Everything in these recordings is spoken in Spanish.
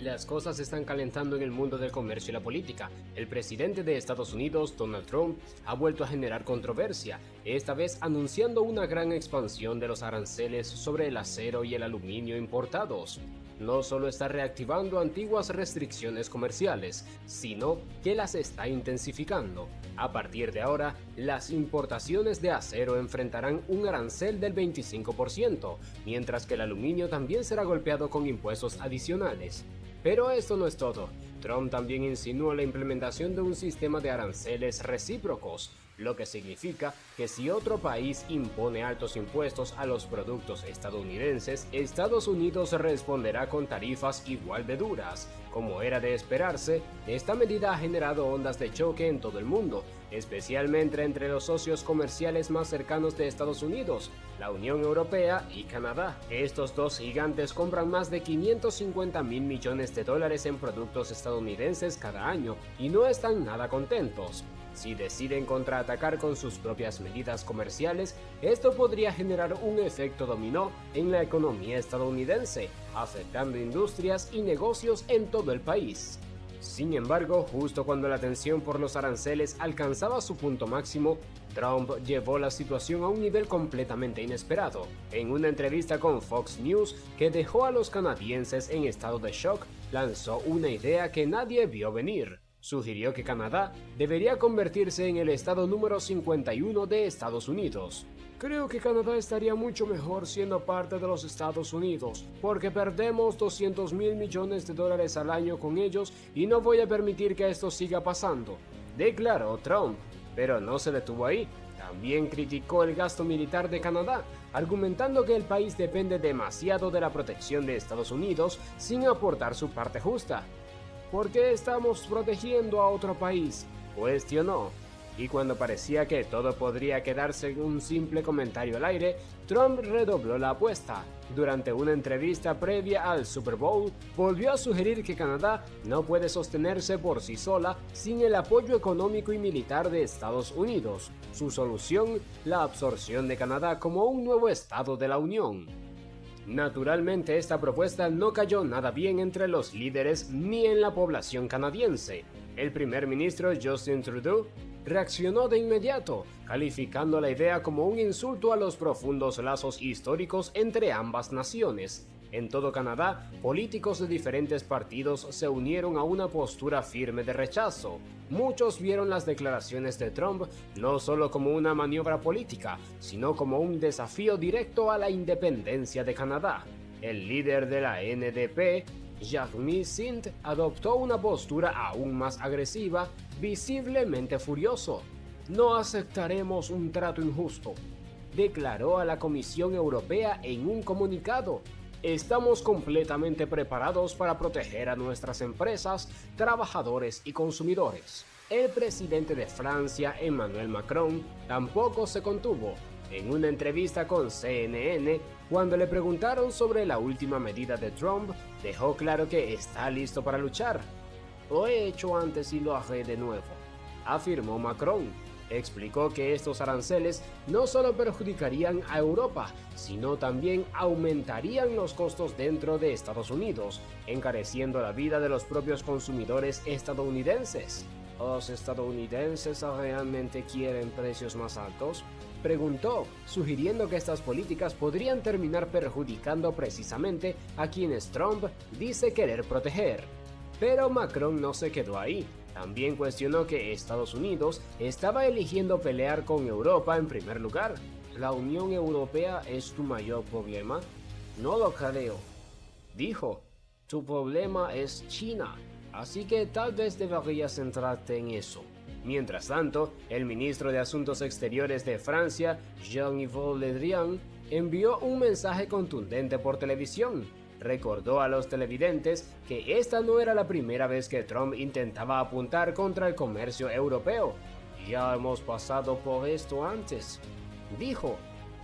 Las cosas se están calentando en el mundo del comercio y la política. El presidente de Estados Unidos, Donald Trump, ha vuelto a generar controversia, esta vez anunciando una gran expansión de los aranceles sobre el acero y el aluminio importados. No solo está reactivando antiguas restricciones comerciales, sino que las está intensificando. A partir de ahora, las importaciones de acero enfrentarán un arancel del 25%, mientras que el aluminio también será golpeado con impuestos adicionales. Pero esto no es todo. Trump también insinuó la implementación de un sistema de aranceles recíprocos, lo que significa que si otro país impone altos impuestos a los productos estadounidenses, Estados Unidos responderá con tarifas igual de duras. Como era de esperarse, esta medida ha generado ondas de choque en todo el mundo, especialmente entre los socios comerciales más cercanos de Estados Unidos, la Unión Europea y Canadá. Estos dos gigantes compran más de 550 mil millones de dólares en productos estadounidenses cada año y no están nada contentos. Si deciden contraatacar con sus propias medidas comerciales, esto podría generar un efecto dominó en la economía estadounidense, afectando industrias y negocios en todo el país. Sin embargo, justo cuando la tensión por los aranceles alcanzaba su punto máximo, Trump llevó la situación a un nivel completamente inesperado. En una entrevista con Fox News que dejó a los canadienses en estado de shock, lanzó una idea que nadie vio venir. Sugirió que Canadá debería convertirse en el estado número 51 de Estados Unidos. Creo que Canadá estaría mucho mejor siendo parte de los Estados Unidos, porque perdemos 200 mil millones de dólares al año con ellos y no voy a permitir que esto siga pasando, declaró Trump. Pero no se detuvo ahí. También criticó el gasto militar de Canadá, argumentando que el país depende demasiado de la protección de Estados Unidos sin aportar su parte justa. ¿Por qué estamos protegiendo a otro país?, cuestionó. Y cuando parecía que todo podría quedarse en un simple comentario al aire, Trump redobló la apuesta. Durante una entrevista previa al Super Bowl, volvió a sugerir que Canadá no puede sostenerse por sí sola sin el apoyo económico y militar de Estados Unidos. Su solución, la absorción de Canadá como un nuevo estado de la Unión. Naturalmente, esta propuesta no cayó nada bien entre los líderes ni en la población canadiense. El primer ministro Justin Trudeau reaccionó de inmediato, calificando la idea como un insulto a los profundos lazos históricos entre ambas naciones. En todo Canadá, políticos de diferentes partidos se unieron a una postura firme de rechazo. Muchos vieron las declaraciones de Trump no solo como una maniobra política, sino como un desafío directo a la independencia de Canadá. El líder de la NDP, Jagmeet Singh, adoptó una postura aún más agresiva, visiblemente furioso. No aceptaremos un trato injusto, declaró a la Comisión Europea en un comunicado. Estamos completamente preparados para proteger a nuestras empresas, trabajadores y consumidores. El presidente de Francia, Emmanuel Macron, tampoco se contuvo. En una entrevista con CNN, cuando le preguntaron sobre la última medida de Trump, dejó claro que está listo para luchar. Lo he hecho antes y lo haré de nuevo, afirmó Macron. Explicó que estos aranceles no solo perjudicarían a Europa, sino también aumentarían los costos dentro de Estados Unidos, encareciendo la vida de los propios consumidores estadounidenses. ¿Los estadounidenses realmente quieren precios más altos?, preguntó, sugiriendo que estas políticas podrían terminar perjudicando precisamente a quienes Trump dice querer proteger. Pero Macron no se quedó ahí. También cuestionó que Estados Unidos estaba eligiendo pelear con Europa en primer lugar. ¿La Unión Europea es tu mayor problema? No lo creo, dijo. Tu problema es China, así que tal vez deberías centrarte en eso. Mientras tanto, el ministro de Asuntos Exteriores de Francia, Jean-Yves Le Drian, envió un mensaje contundente por televisión. Recordó a los televidentes que esta no era la primera vez que Trump intentaba apuntar contra el comercio europeo. Ya hemos pasado por esto antes, dijo,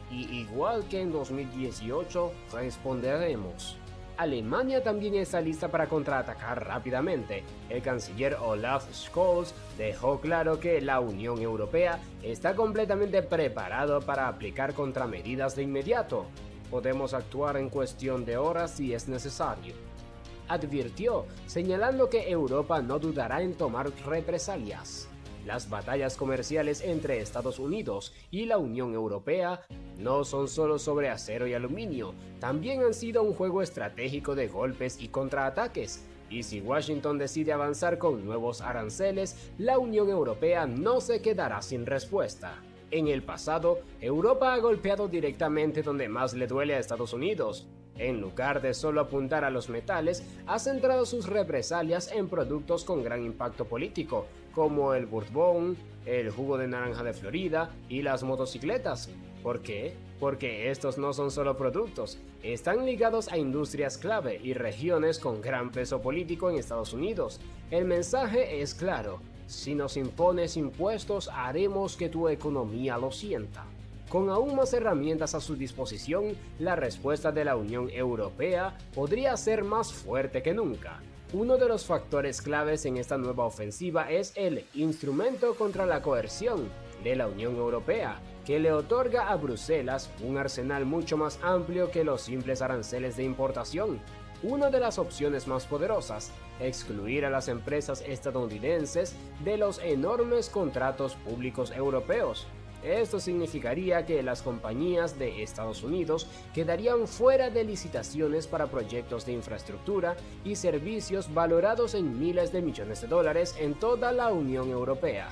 y igual que en 2018, responderemos. Alemania también está lista para contraatacar rápidamente. El canciller Olaf Scholz dejó claro que la Unión Europea está completamente preparado para aplicar contramedidas de inmediato. Podemos actuar en cuestión de horas si es necesario. advirtió, señalando que Europa no dudará en tomar represalias. Las batallas comerciales entre Estados Unidos y la Unión Europea no son solo sobre acero y aluminio, también han sido un juego estratégico de golpes y contraataques. Y si Washington decide avanzar con nuevos aranceles, la Unión Europea no se quedará sin respuesta. En el pasado, Europa ha golpeado directamente donde más le duele a Estados Unidos. En lugar de solo apuntar a los metales, ha centrado sus represalias en productos con gran impacto político, como el bourbon, el jugo de naranja de Florida y las motocicletas. ¿Por qué? Porque estos no son solo productos, están ligados a industrias clave y regiones con gran peso político en Estados Unidos. El mensaje es claro: si nos impones impuestos, haremos que tu economía lo sienta. Con aún más herramientas a su disposición, la respuesta de la Unión Europea podría ser más fuerte que nunca. Uno de los factores claves en esta nueva ofensiva es el Instrumento contra la Coerción de la Unión Europea, que le otorga a Bruselas un arsenal mucho más amplio que los simples aranceles de importación. Una de las opciones más poderosas: excluir a las empresas estadounidenses de los enormes contratos públicos europeos. Esto significaría que las compañías de Estados Unidos quedarían fuera de licitaciones para proyectos de infraestructura y servicios valorados en miles de millones de dólares en toda la Unión Europea.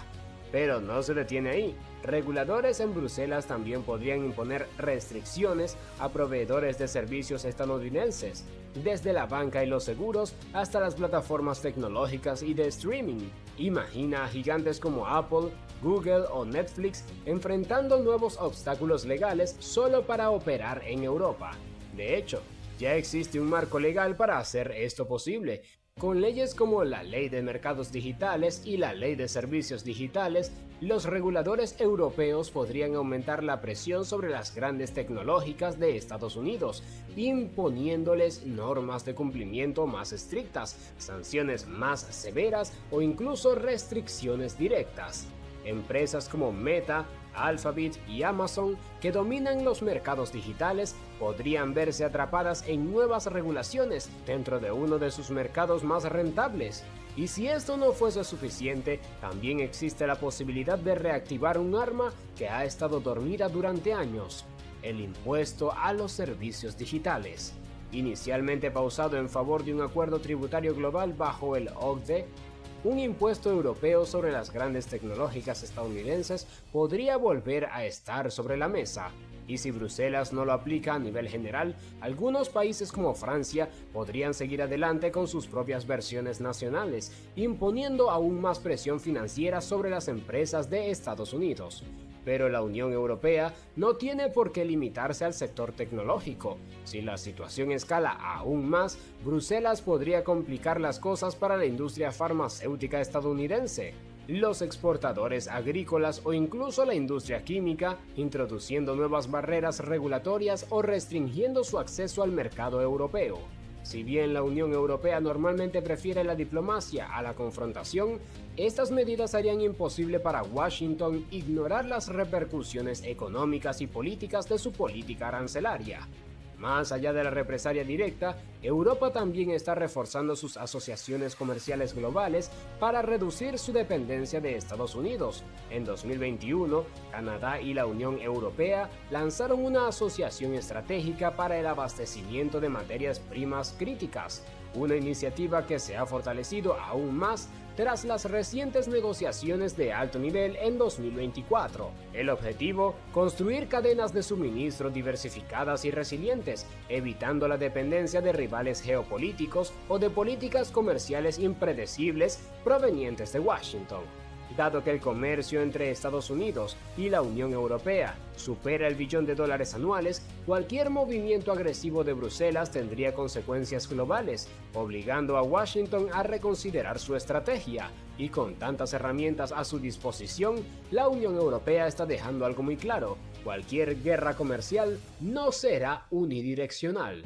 Pero no se detiene ahí. Reguladores en Bruselas también podrían imponer restricciones a proveedores de servicios estadounidenses, desde la banca y los seguros hasta las plataformas tecnológicas y de streaming. Imagina a gigantes como Apple, Google o Netflix enfrentando nuevos obstáculos legales solo para operar en Europa. De hecho, ya existe un marco legal para hacer esto posible. Con leyes como la Ley de Mercados Digitales y la Ley de Servicios Digitales, los reguladores europeos podrían aumentar la presión sobre las grandes tecnológicas de Estados Unidos, imponiéndoles normas de cumplimiento más estrictas, sanciones más severas o incluso restricciones directas. Empresas como Meta, Alphabet y Amazon, que dominan los mercados digitales, podrían verse atrapadas en nuevas regulaciones dentro de uno de sus mercados más rentables. Y si esto no fuese suficiente, también existe la posibilidad de reactivar un arma que ha estado dormida durante años: el impuesto a los servicios digitales. Inicialmente pausado en favor de un acuerdo tributario global bajo el OCDE, un impuesto europeo sobre las grandes tecnológicas estadounidenses podría volver a estar sobre la mesa. Y si Bruselas no lo aplica a nivel general, algunos países como Francia podrían seguir adelante con sus propias versiones nacionales, imponiendo aún más presión financiera sobre las empresas de Estados Unidos. Pero la Unión Europea no tiene por qué limitarse al sector tecnológico. Si la situación escala aún más, Bruselas podría complicar las cosas para la industria farmacéutica estadounidense, los exportadores agrícolas o incluso la industria química, introduciendo nuevas barreras regulatorias o restringiendo su acceso al mercado europeo. Si bien la Unión Europea normalmente prefiere la diplomacia a la confrontación, estas medidas harían imposible para Washington ignorar las repercusiones económicas y políticas de su política arancelaria. Más allá de la represalia directa, Europa también está reforzando sus asociaciones comerciales globales para reducir su dependencia de Estados Unidos. En 2021, Canadá y la Unión Europea lanzaron una asociación estratégica para el abastecimiento de materias primas críticas, una iniciativa que se ha fortalecido aún más tras las recientes negociaciones de alto nivel en 2024. El objetivo: construir cadenas de suministro diversificadas y resilientes, evitando la dependencia de rivales geopolíticos o de políticas comerciales impredecibles provenientes de Washington. Dado que el comercio entre Estados Unidos y la Unión Europea supera el billón de dólares anuales, cualquier movimiento agresivo de Bruselas tendría consecuencias globales, obligando a Washington a reconsiderar su estrategia. Y con tantas herramientas a su disposición, la Unión Europea está dejando algo muy claro: cualquier guerra comercial no será unidireccional.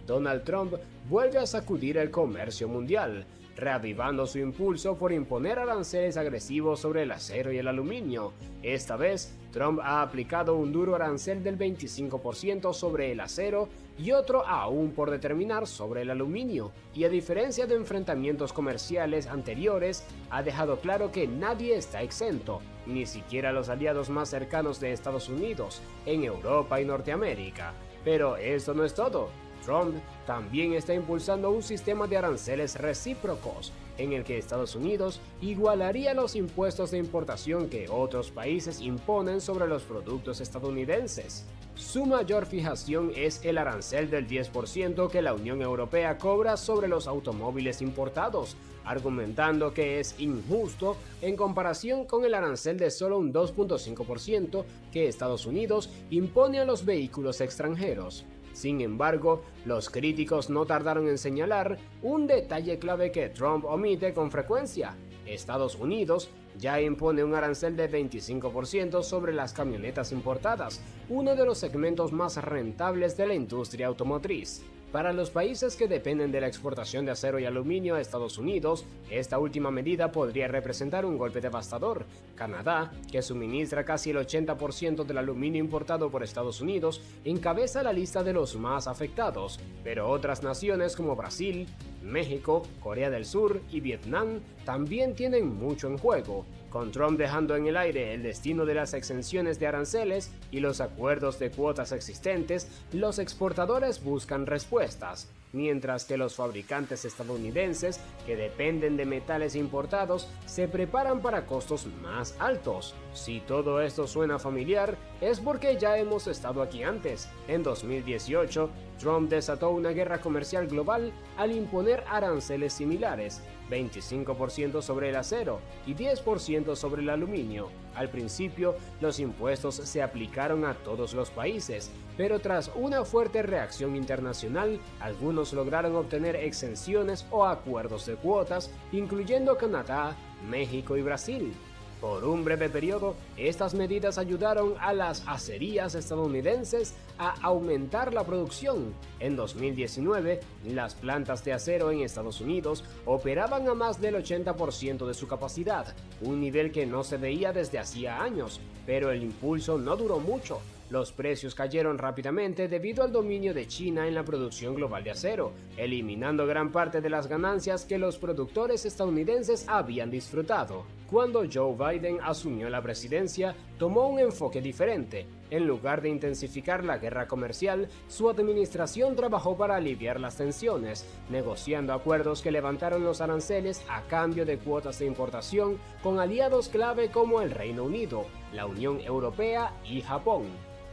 Donald Trump vuelve a sacudir el comercio mundial, reavivando su impulso por imponer aranceles agresivos sobre el acero y el aluminio. Esta vez, Trump ha aplicado un duro arancel del 25% sobre el acero y otro aún por determinar sobre el aluminio, y a diferencia de enfrentamientos comerciales anteriores, ha dejado claro que nadie está exento, ni siquiera los aliados más cercanos de Estados Unidos, en Europa y Norteamérica. Pero esto no es todo. Trump también está impulsando un sistema de aranceles recíprocos, en el que Estados Unidos igualaría los impuestos de importación que otros países imponen sobre los productos estadounidenses. Su mayor fijación es el arancel del 10% que la Unión Europea cobra sobre los automóviles importados, argumentando que es injusto en comparación con el arancel de solo un 2.5% que Estados Unidos impone a los vehículos extranjeros. Sin embargo, los críticos no tardaron en señalar un detalle clave que Trump omite con frecuencia. Estados Unidos ya impone un arancel de 25% sobre las camionetas importadas, uno de los segmentos más rentables de la industria automotriz. Para los países que dependen de la exportación de acero y aluminio a Estados Unidos, esta última medida podría representar un golpe devastador. Canadá, que suministra casi el 80% del aluminio importado por Estados Unidos, encabeza la lista de los más afectados, pero otras naciones como Brasil, México, Corea del Sur y Vietnam también tienen mucho en juego, con Trump dejando en el aire el destino de las exenciones de aranceles y los acuerdos de cuotas existentes. Los exportadores buscan respuestas, mientras que los fabricantes estadounidenses, que dependen de metales importados, se preparan para costos más altos. Si todo esto suena familiar, es porque ya hemos estado aquí antes. En 2018, Trump desató una guerra comercial global al imponer aranceles similares, 25% sobre el acero y 10% sobre el aluminio. Al principio, los impuestos se aplicaron a todos los países, pero tras una fuerte reacción internacional, algunos lograron obtener exenciones o acuerdos de cuotas, incluyendo Canadá, México y Brasil. Por un breve periodo, estas medidas ayudaron a las acerías estadounidenses a aumentar la producción. En 2019, las plantas de acero en Estados Unidos operaban a más del 80% de su capacidad, un nivel que no se veía desde hacía años, pero el impulso no duró mucho. Los precios cayeron rápidamente debido al dominio de China en la producción global de acero, eliminando gran parte de las ganancias que los productores estadounidenses habían disfrutado. Cuando Joe Biden asumió la presidencia, tomó un enfoque diferente. En lugar de intensificar la guerra comercial, su administración trabajó para aliviar las tensiones, negociando acuerdos que levantaron los aranceles a cambio de cuotas de importación con aliados clave como el Reino Unido, la Unión Europea y Japón.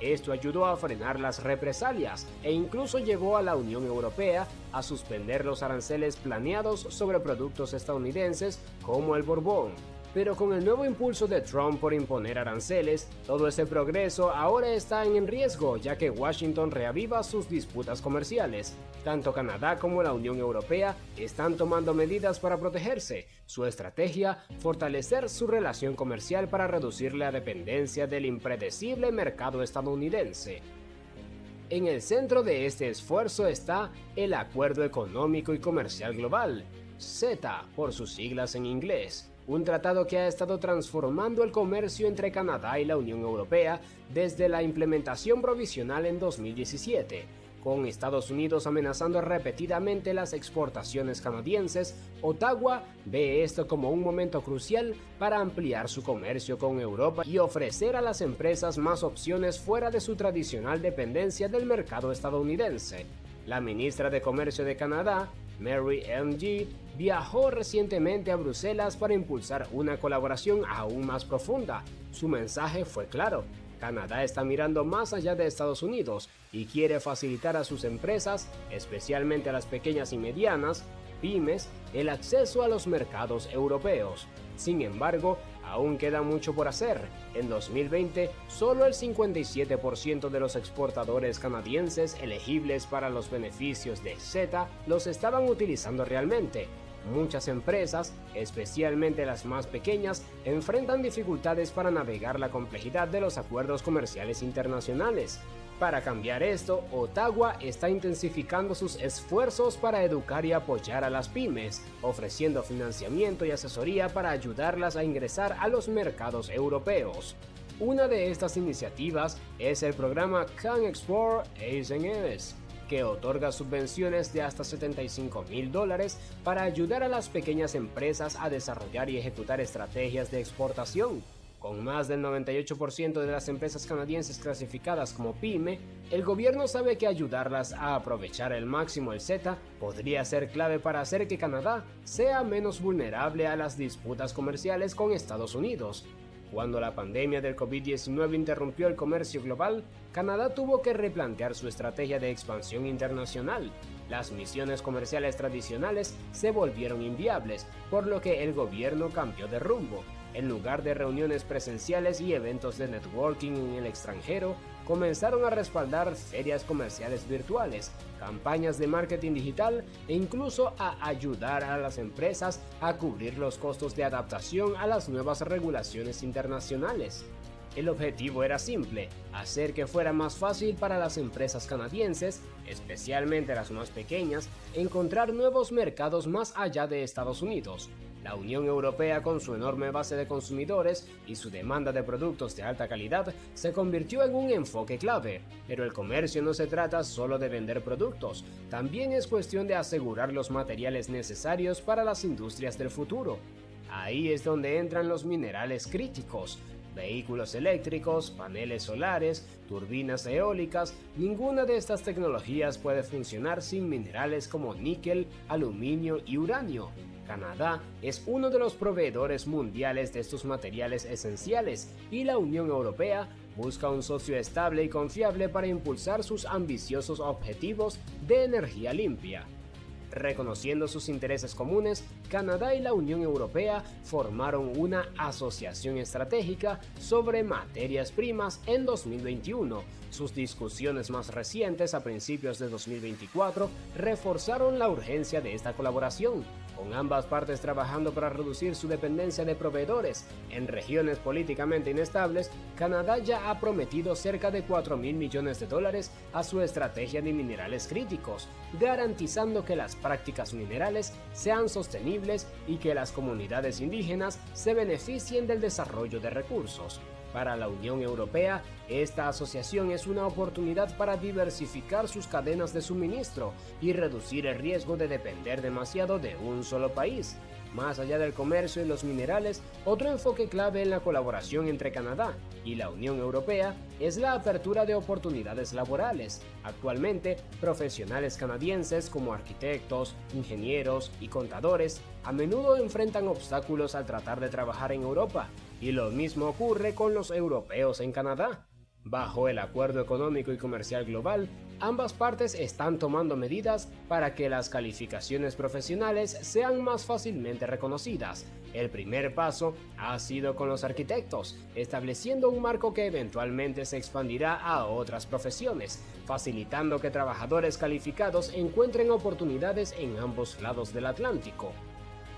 Esto ayudó a frenar las represalias e incluso llevó a la Unión Europea a suspender los aranceles planeados sobre productos estadounidenses como el Borbón. Pero con el nuevo impulso de Trump por imponer aranceles, todo ese progreso ahora está en riesgo, ya que Washington reaviva sus disputas comerciales. Tanto Canadá como la Unión Europea están tomando medidas para protegerse. Su estrategia, fortalecer su relación comercial para reducir la dependencia del impredecible mercado estadounidense. En el centro de este esfuerzo está el Acuerdo Económico y Comercial Global, CETA por sus siglas en inglés. Un tratado que ha estado transformando el comercio entre Canadá y la Unión Europea desde la implementación provisional en 2017. Con Estados Unidos amenazando repetidamente las exportaciones canadienses, Ottawa ve esto como un momento crucial para ampliar su comercio con Europa y ofrecer a las empresas más opciones fuera de su tradicional dependencia del mercado estadounidense. La ministra de Comercio de Canadá, Mary Ng, viajó recientemente a Bruselas para impulsar una colaboración aún más profunda. Su mensaje fue claro: Canadá está mirando más allá de Estados Unidos y quiere facilitar a sus empresas, especialmente a las pequeñas y medianas, pymes, el acceso a los mercados europeos. Sin embargo, aún queda mucho por hacer. En 2020, solo el 57% de los exportadores canadienses elegibles para los beneficios de CETA los estaban utilizando realmente. Muchas empresas, especialmente las más pequeñas, enfrentan dificultades para navegar la complejidad de los acuerdos comerciales internacionales. Para cambiar esto, Ottawa está intensificando sus esfuerzos para educar y apoyar a las pymes, ofreciendo financiamiento y asesoría para ayudarlas a ingresar a los mercados europeos. Una de estas iniciativas es el programa Can Export AS&S, que otorga subvenciones de hasta $75,000 para ayudar a las pequeñas empresas a desarrollar y ejecutar estrategias de exportación. Con más del 98% de las empresas canadienses clasificadas como PYME, el gobierno sabe que ayudarlas a aprovechar al máximo el CETA podría ser clave para hacer que Canadá sea menos vulnerable a las disputas comerciales con Estados Unidos. Cuando la pandemia del COVID-19 interrumpió el comercio global, Canadá tuvo que replantear su estrategia de expansión internacional. Las misiones comerciales tradicionales se volvieron inviables, por lo que el gobierno cambió de rumbo. En lugar de reuniones presenciales y eventos de networking en el extranjero, comenzaron a respaldar ferias comerciales virtuales, campañas de marketing digital e incluso a ayudar a las empresas a cubrir los costos de adaptación a las nuevas regulaciones internacionales. El objetivo era simple: hacer que fuera más fácil para las empresas canadienses, especialmente las más pequeñas, encontrar nuevos mercados más allá de Estados Unidos. La Unión Europea, con su enorme base de consumidores y su demanda de productos de alta calidad, se convirtió en un enfoque clave. Pero el comercio no se trata solo de vender productos, también es cuestión de asegurar los materiales necesarios para las industrias del futuro. Ahí es donde entran los minerales críticos. Vehículos eléctricos, paneles solares, turbinas eólicas, ninguna de estas tecnologías puede funcionar sin minerales como níquel, aluminio y uranio. Canadá es uno de los proveedores mundiales de estos materiales esenciales y la Unión Europea busca un socio estable y confiable para impulsar sus ambiciosos objetivos de energía limpia. Reconociendo sus intereses comunes, Canadá y la Unión Europea formaron una asociación estratégica sobre materias primas en 2021. Sus discusiones más recientes a principios de 2024 reforzaron la urgencia de esta colaboración, con ambas partes trabajando para reducir su dependencia de proveedores. En regiones políticamente inestables, Canadá ya ha prometido cerca de $4,000 millones a su estrategia de minerales críticos, garantizando que las prácticas minerales sean sostenibles y que las comunidades indígenas se beneficien del desarrollo de recursos. Para la Unión Europea, esta asociación es una oportunidad para diversificar sus cadenas de suministro y reducir el riesgo de depender demasiado de un solo país. Más allá del comercio y los minerales, otro enfoque clave en la colaboración entre Canadá y la Unión Europea es la apertura de oportunidades laborales. Actualmente, profesionales canadienses como arquitectos, ingenieros y contadores a menudo enfrentan obstáculos al tratar de trabajar en Europa, y lo mismo ocurre con los europeos en Canadá. Bajo el Acuerdo Económico y Comercial Global, ambas partes están tomando medidas para que las calificaciones profesionales sean más fácilmente reconocidas. El primer paso ha sido con los arquitectos, estableciendo un marco que eventualmente se expandirá a otras profesiones, facilitando que trabajadores calificados encuentren oportunidades en ambos lados del Atlántico.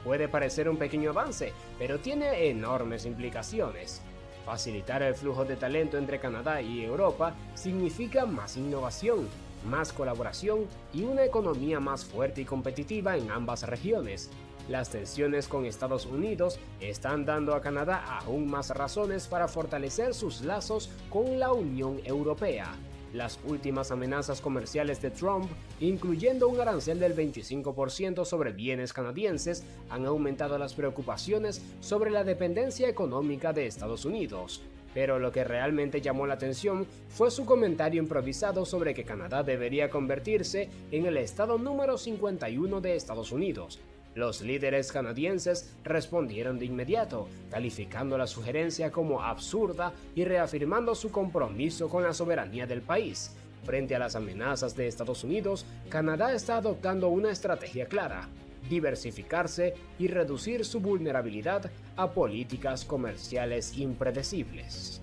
Puede parecer un pequeño avance, pero tiene enormes implicaciones. Facilitar el flujo de talento entre Canadá y Europa significa más innovación, más colaboración y una economía más fuerte y competitiva en ambas regiones. Las tensiones con Estados Unidos están dando a Canadá aún más razones para fortalecer sus lazos con la Unión Europea. Las últimas amenazas comerciales de Trump, incluyendo un arancel del 25% sobre bienes canadienses, han aumentado las preocupaciones sobre la dependencia económica de Estados Unidos. Pero lo que realmente llamó la atención fue su comentario improvisado sobre que Canadá debería convertirse en el estado número 51 de Estados Unidos. Los líderes canadienses respondieron de inmediato, calificando la sugerencia como absurda y reafirmando su compromiso con la soberanía del país. Frente a las amenazas de Estados Unidos, Canadá está adoptando una estrategia clara: diversificarse y reducir su vulnerabilidad a políticas comerciales impredecibles.